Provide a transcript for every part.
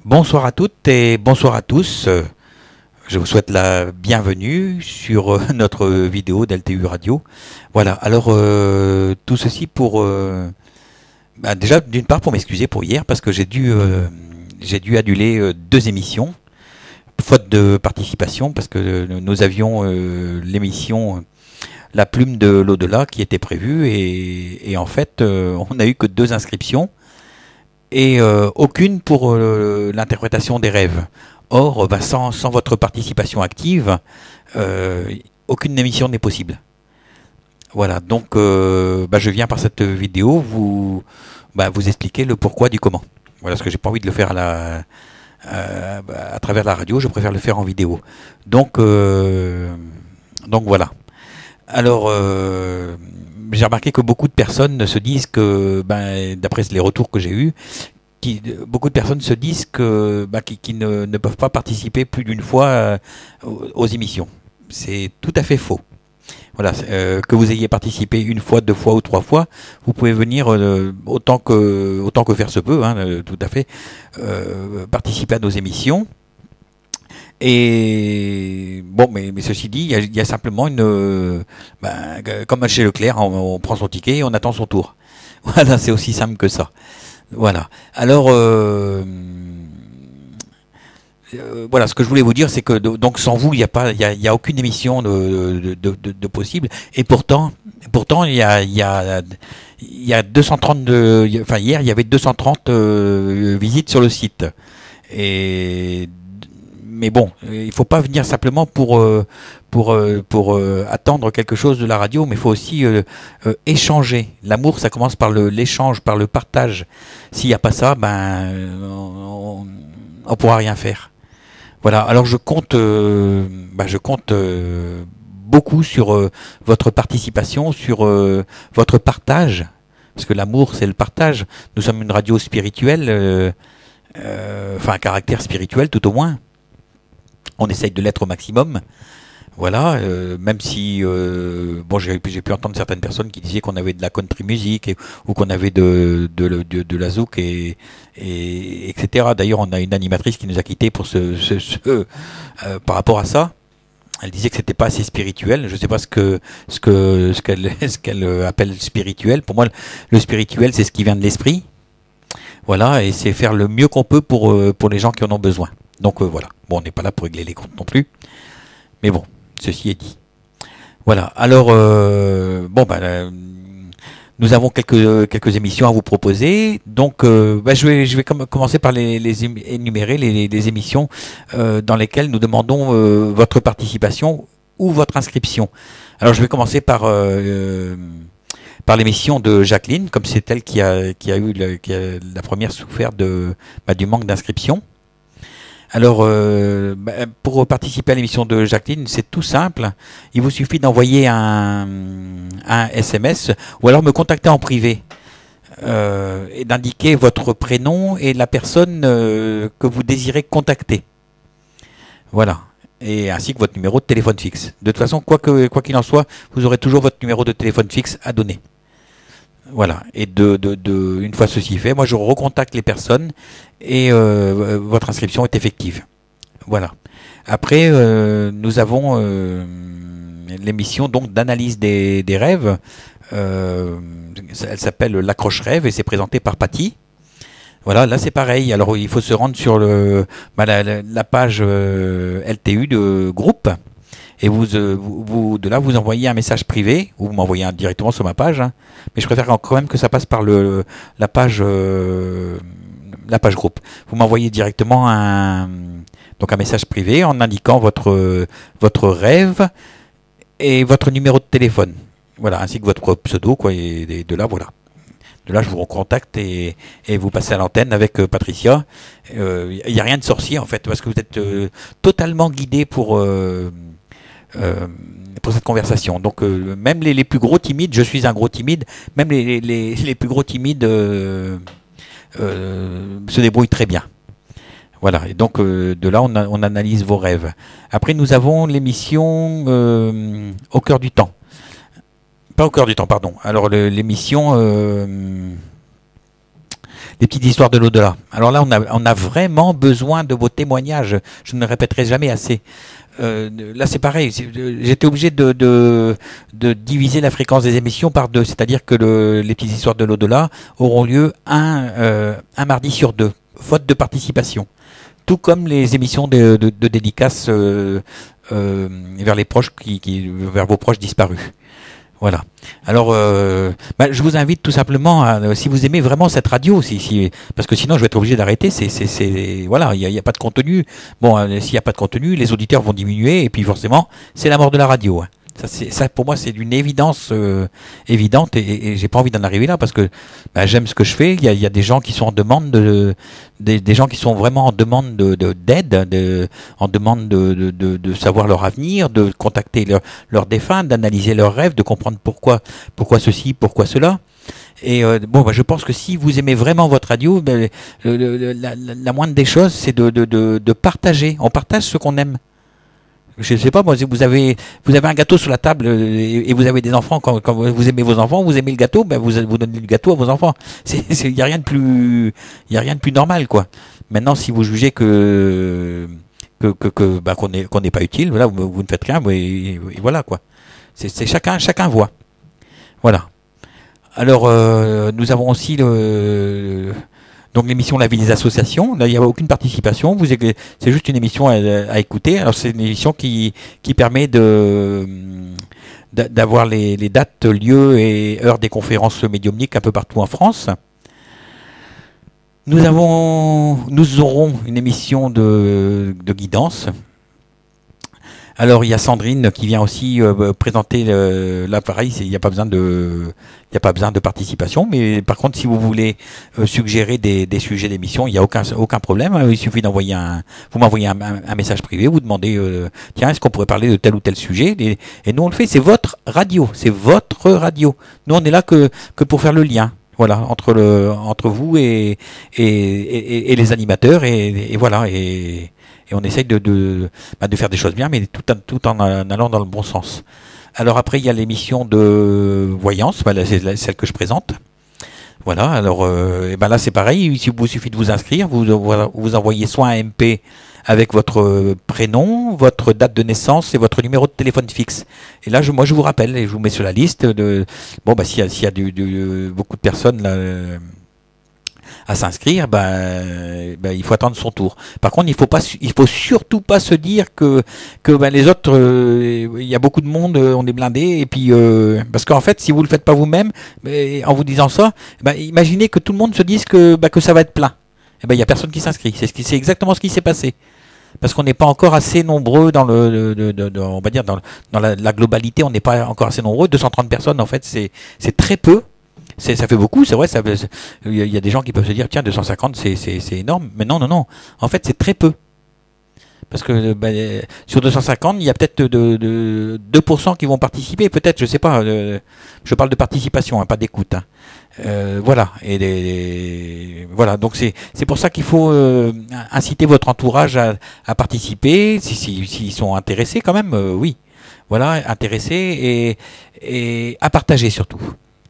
Bonsoir à toutes et bonsoir à tous. Je vous souhaite la bienvenue sur notre vidéo d'LTU Radio. Voilà, alors tout ceci pour... déjà d'une part pour m'excuser pour hier parce que j'ai dû annuler deux émissions, faute de participation parce que nous avions l'émission La Plume de l'Au-delà qui était prévue et en fait on n'a eu que deux inscriptions et aucune pour l'interprétation des rêves. Or, sans votre participation active, euh, aucune émission n'est possible. Voilà, donc je viens par cette vidéo vous expliquer le pourquoi du comment. Voilà, parce que j'ai pas envie de le faire à travers la radio, je préfère le faire en vidéo. Donc voilà. Alors, j'ai remarqué que beaucoup de personnes se disent que, d'après les retours que j'ai eus, beaucoup de personnes se disent qu'ils ne peuvent pas participer plus d'une fois aux émissions. C'est tout à fait faux. Voilà, que vous ayez participé une fois, deux fois ou trois fois, vous pouvez venir autant que faire se peut, hein, tout à fait, participer à nos émissions. Et bon, mais ceci dit, il y a simplement comme chez Leclerc, on prend son ticket et on attend son tour. Voilà, c'est aussi simple que ça. Voilà. Alors, voilà, ce que je voulais vous dire, c'est que donc sans vous, il n'y a pas, il y a aucune émission de possible. Et pourtant, il y a 230 enfin hier, il y avait 230 visites sur le site. Et mais bon, il faut pas venir simplement pour attendre quelque chose de la radio, mais il faut aussi échanger. L'amour, ça commence par l'échange, par le partage. S'il n'y a pas ça, on pourra rien faire. Voilà. Alors je compte beaucoup sur votre participation, sur votre partage, parce que l'amour, c'est le partage. Nous sommes une radio spirituelle, enfin un caractère spirituel tout au moins. On essaye de l'être au maximum. Voilà, même si j'ai pu entendre certaines personnes qui disaient qu'on avait de la country music ou qu'on avait de la zouk etc. D'ailleurs, on a une animatrice qui nous a quittés pour par rapport à ça. Elle disait que c'était pas assez spirituel. Je sais pas ce qu'elle appelle spirituel. Pour moi, le spirituel, c'est ce qui vient de l'esprit. Voilà, et c'est faire le mieux qu'on peut pour les gens qui en ont besoin. Donc voilà. Bon, on n'est pas là pour régler les comptes non plus. Mais bon, ceci est dit. Voilà. Alors, nous avons quelques émissions à vous proposer. Donc, je vais commencer par énumérer les émissions dans lesquelles nous demandons votre participation ou votre inscription. Alors, je vais commencer par l'émission de Jacqueline, comme c'est elle qui a eu la première souffert du manque d'inscription. Alors, pour participer à l'émission de Jacqueline, c'est tout simple. Il vous suffit d'envoyer un SMS ou alors me contacter en privé et d'indiquer votre prénom et la personne que vous désirez contacter. Voilà. Et ainsi que votre numéro de téléphone fixe. De toute façon, quoi qu'il en soit, vous aurez toujours votre numéro de téléphone fixe à donner. Voilà. Et une fois ceci fait, moi je recontacte les personnes et votre inscription est effective. Voilà. Après, nous avons l'émission donc d'analyse des rêves. Elle s'appelle L'accroche rêve et c'est présenté par Patty. Voilà, là c'est pareil. Alors il faut se rendre sur la page LTU de groupe. Et de là, vous envoyez un message privé, ou vous m'envoyez directement sur ma page. Hein. Mais je préfère quand même que ça passe par la page groupe. Vous m'envoyez directement un message privé en indiquant votre rêve et votre numéro de téléphone. Voilà, ainsi que votre pseudo, quoi. Et de là, voilà. De là, je vous recontacte et vous passez à l'antenne avec Patricia. Il n'y a rien de sorcier, en fait, parce que vous êtes totalement guidé pour cette conversation. Donc même les plus gros timides, je suis un gros timide, même les plus gros timides se débrouillent très bien. Voilà, et donc de là on analyse vos rêves. Après nous avons l'émission Au cœur du temps. Pas au cœur du temps, pardon. Alors l'émission les petites histoires de l'au-delà. Alors là, on a vraiment besoin de vos témoignages. Je ne le répéterai jamais assez. Là, c'est pareil. J'étais obligé de diviser la fréquence des émissions par deux. C'est-à-dire que les petites histoires de l'au-delà auront lieu un mardi sur deux, faute de participation. Tout comme les émissions de dédicaces vers les proches vers vos proches disparus. Voilà. Alors, je vous invite tout simplement si vous aimez vraiment cette radio, parce que sinon je vais être obligé d'arrêter. Voilà, il y a pas de contenu. Bon, s'il n'y a pas de contenu, les auditeurs vont diminuer et puis forcément, c'est la mort de la radio. Hein. Ça pour moi, c'est d'une évidence évidente et j'ai pas envie d'en arriver là parce que j'aime ce que je fais. Il y a des gens qui sont en demande des gens qui sont vraiment en demande d'aide, en demande de savoir leur avenir, de contacter leurs défunts, d'analyser leurs rêves, de comprendre pourquoi ceci, pourquoi cela. Et je pense que si vous aimez vraiment votre radio, la moindre des choses, c'est de partager. On partage ce qu'on aime. Je ne sais pas, moi, vous avez un gâteau sur la table et vous avez des enfants. Quand vous aimez vos enfants, vous aimez le gâteau, vous donnez le gâteau à vos enfants. Il y a rien de plus normal, quoi. Maintenant, si vous jugez qu'on n'est pas utile, voilà, vous ne faites rien, et voilà, quoi. C'est chacun voit. Voilà. Alors, nous avons aussi donc l'émission La vie des associations. Là, il n'y a aucune participation. C'est juste une émission à écouter. Alors c'est une émission qui permet d'avoir les dates, lieux et heures des conférences médiumniques un peu partout en France. Nous aurons une émission de guidance. Alors il y a Sandrine qui vient aussi présenter l'appareil. Il n'y a pas besoin de participation, mais par contre si vous voulez suggérer des sujets d'émission, il n'y a aucun problème. Il suffit vous m'envoyez un message privé, vous demandez tiens, est-ce qu'on pourrait parler de tel ou tel sujet, et nous on le fait. C'est votre radio, Nous on est là que pour faire le lien. Voilà, entre vous et les animateurs et voilà, et on essaye de faire des choses bien, mais tout en allant dans le bon sens. Alors après, il y a l'émission de voyance, c'est celle que je présente. Voilà, alors là c'est pareil, il vous suffit de vous inscrire, vous envoyez soit un MP avec votre prénom, votre date de naissance et votre numéro de téléphone fixe. Et là, moi je vous rappelle et je vous mets sur la liste s'il y a beaucoup de personnes là, à s'inscrire, il faut attendre son tour. Par contre, il faut surtout pas se dire que les autres, il y a beaucoup de monde, on est blindé, et puis parce qu'en fait, si vous le faites pas vous-même, en vous disant ça, imaginez que tout le monde se dise que ça va être plein. Il y a personne qui s'inscrit. C'est exactement ce qui s'est passé. Parce qu'on n'est pas encore assez nombreux dans on va dire dans la globalité, on n'est pas encore assez nombreux. 230 personnes, en fait, c'est très peu. Ça fait beaucoup, c'est vrai. Il y a des gens qui peuvent se dire tiens, 250 c'est énorme, mais non. En fait, c'est très peu. Parce que sur 250, il y a peut-être de 2% qui vont participer, peut-être, je sais pas. Je parle de participation, pas d'écoute. Voilà. Voilà. Donc c'est pour ça qu'il faut inciter votre entourage à participer, s'ils sont intéressés quand même, oui. Voilà, intéressés et à partager surtout.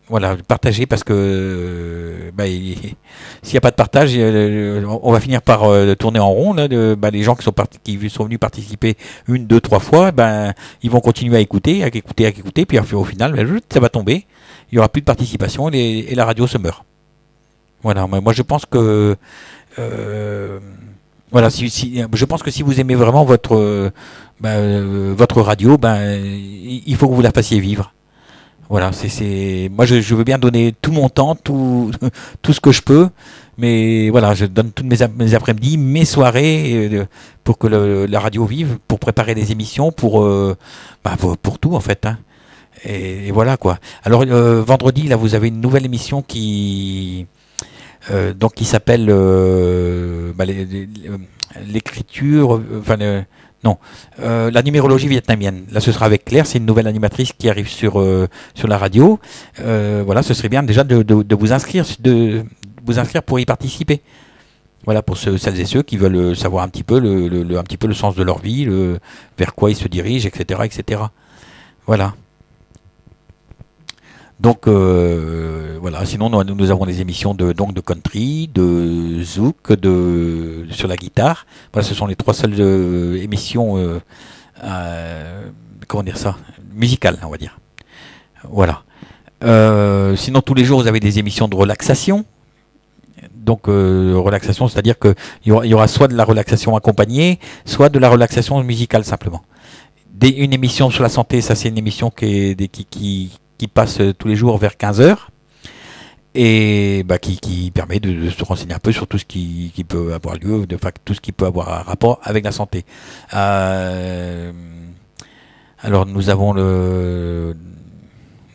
Voilà, partager parce que s'il n'y a pas de partage, on va finir par tourner en rond. Là, les gens qui sont venus participer 1, 2, 3 fois, ils vont continuer à écouter, puis au final, ça va tomber. Il n'y aura plus de participation et la radio se meurt. Voilà, moi je pense que voilà, je pense que si vous aimez vraiment votre radio, il faut que vous la fassiez vivre. Voilà, moi je veux bien donner tout mon temps, tout ce que je peux, mais voilà, je donne toutes mes après-midi, mes soirées pour que la radio vive, pour préparer les émissions, pour tout en fait. Hein. Et voilà quoi. Alors vendredi là, vous avez une nouvelle émission qui s'appelle l'écriture, non, la numérologie vietnamienne. Là, ce sera avec Claire. C'est une nouvelle animatrice qui arrive sur la radio. Voilà, ce serait bien déjà de vous inscrire, pour y participer. Voilà, pour celles et ceux qui veulent savoir un petit peu le sens de leur vie, vers quoi ils se dirigent, etc., etc. Voilà. Donc voilà. Sinon, nous avons des émissions de country, de zouk, sur la guitare. Voilà, ce sont les trois seules émissions, comment dire ça, musicales, on va dire. Voilà. Sinon, tous les jours, vous avez des émissions de relaxation. Donc, relaxation, c'est-à-dire qu'il y aura soit de la relaxation accompagnée, soit de la relaxation musicale simplement. Une émission sur la santé, ça c'est une émission qui passe tous les jours vers 15 heures et qui permet de se renseigner un peu sur tout ce qui peut avoir lieu, tout ce qui peut avoir un rapport avec la santé. Alors, nous avons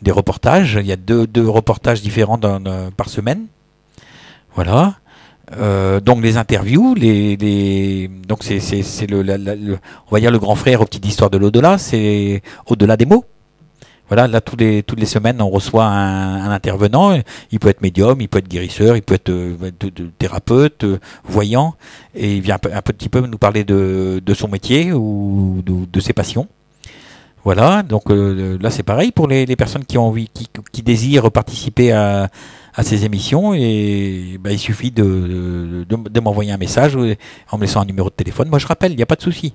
des reportages. Il y a deux reportages différents par semaine. Voilà. Donc les interviews, donc c'est on va dire le grand frère aux petites histoires de l'au-delà, c'est au-delà des mots. Voilà, là toutes les semaines on reçoit un intervenant. Il peut être médium, il peut être guérisseur, il peut être thérapeute, voyant, et il vient un petit peu nous parler de son métier ou de ses passions. Voilà, donc là c'est pareil pour les personnes qui ont envie, qui désirent participer à ces émissions, et il suffit de m'envoyer un message en me laissant un numéro de téléphone. Moi je rappelle, il n'y a pas de souci.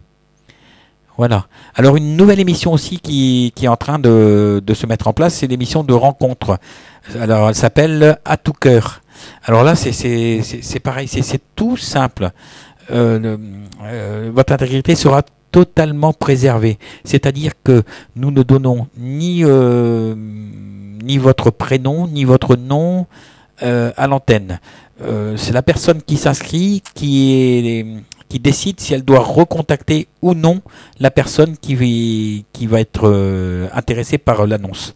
Voilà. Alors une nouvelle émission aussi qui est en train de se mettre en place, c'est l'émission de rencontre. Alors elle s'appelle À tout cœur. Alors là c'est pareil, c'est tout simple. Votre intégrité sera totalement préservée. C'est-à-dire que nous ne donnons ni votre prénom, ni votre nom à l'antenne. C'est la personne qui s'inscrit qui décide si elle doit recontacter ou non la personne qui va être intéressée par l'annonce.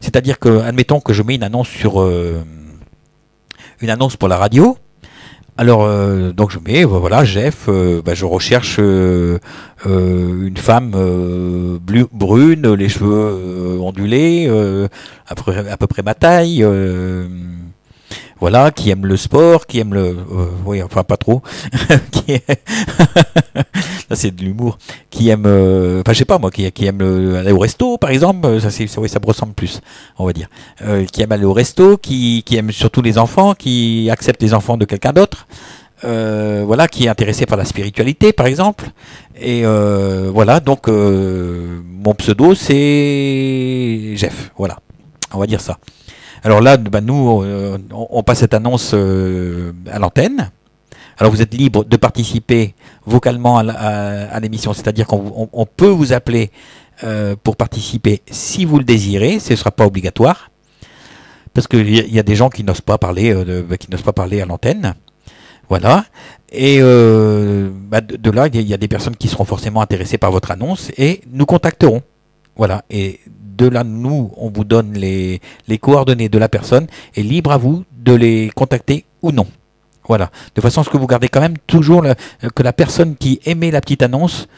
C'est-à-dire que, admettons que je mets une annonce pour la radio. Alors, donc je mets, voilà, Jeff, je recherche une femme brune, les cheveux ondulés, à peu près ma taille, voilà, qui aime le sport, qui aime oui, enfin pas trop, ça c'est de l'humour, qui aime, je sais pas moi, qui aime aller au resto par exemple, oui, ça me ressemble plus, on va dire, qui aime aller au resto, qui aime surtout les enfants, qui accepte les enfants de quelqu'un d'autre, voilà, qui est intéressé par la spiritualité par exemple, et voilà, donc mon pseudo c'est Jeff, voilà, on va dire ça. Alors là, nous, on passe cette annonce à l'antenne. Alors vous êtes libre de participer vocalement à l'émission, c'est-à-dire qu'on peut vous appeler pour participer si vous le désirez. Ce ne sera pas obligatoire, parce qu'il y a des gens qui n'osent pas parler, à l'antenne. Voilà. Et de là, il y a des personnes qui seront forcément intéressées par votre annonce et nous contacteront. Voilà. Et de là, nous, on vous donne les coordonnées de la personne et libre à vous de les contacter ou non. Voilà. De façon à ce que vous gardez quand même toujours que la personne qui émet la petite annonce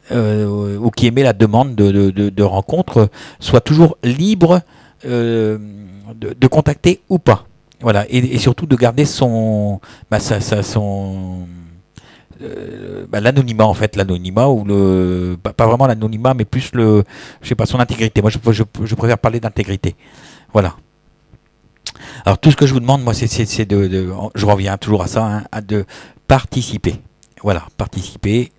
ou qui émet la demande de rencontre soit toujours libre de contacter ou pas. Voilà. Et surtout de garder l'anonymat en fait, l'anonymat ou pas vraiment l'anonymat, mais plus son intégrité. Moi je préfère parler d'intégrité. Voilà. Alors tout ce que je vous demande, moi, c'est je reviens toujours à ça, de participer. Voilà, participer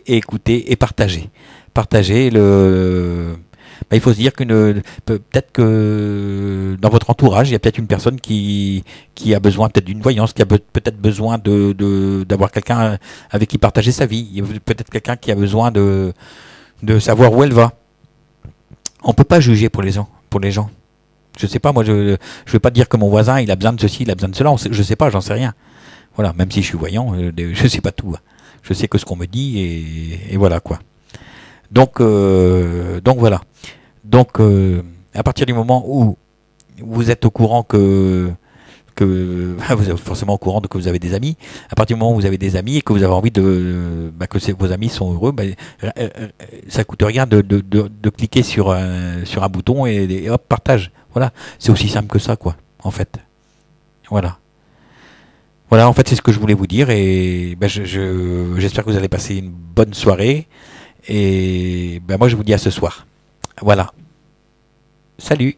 et écouter et partager. Partager il faut se dire peut-être que dans votre entourage, il y a peut-être une personne qui a besoin peut-être d'une voyance, qui a peut-être besoin d'avoir quelqu'un avec qui partager sa vie. Il y a peut-être quelqu'un qui a besoin de savoir où elle va. On peut pas juger pour les gens. Je sais pas, moi je vais pas dire que mon voisin il a besoin de ceci, il a besoin de cela. Je sais pas, j'en sais rien. Voilà, même si je suis voyant, je sais pas tout. Je sais que ce qu'on me dit et voilà quoi. Donc voilà. Donc à partir du moment où vous êtes au courant que vous êtes forcément au courant que vous avez des amis, à partir du moment où vous avez des amis et que vous avez envie que vos amis sont heureux, ça coûte rien de cliquer sur un bouton et hop, partage. Voilà, c'est aussi simple que ça quoi, en fait. Voilà. Voilà, en fait, c'est ce que je voulais vous dire et j'espère que vous allez passer une bonne soirée et moi je vous dis à ce soir. Voilà. Salut!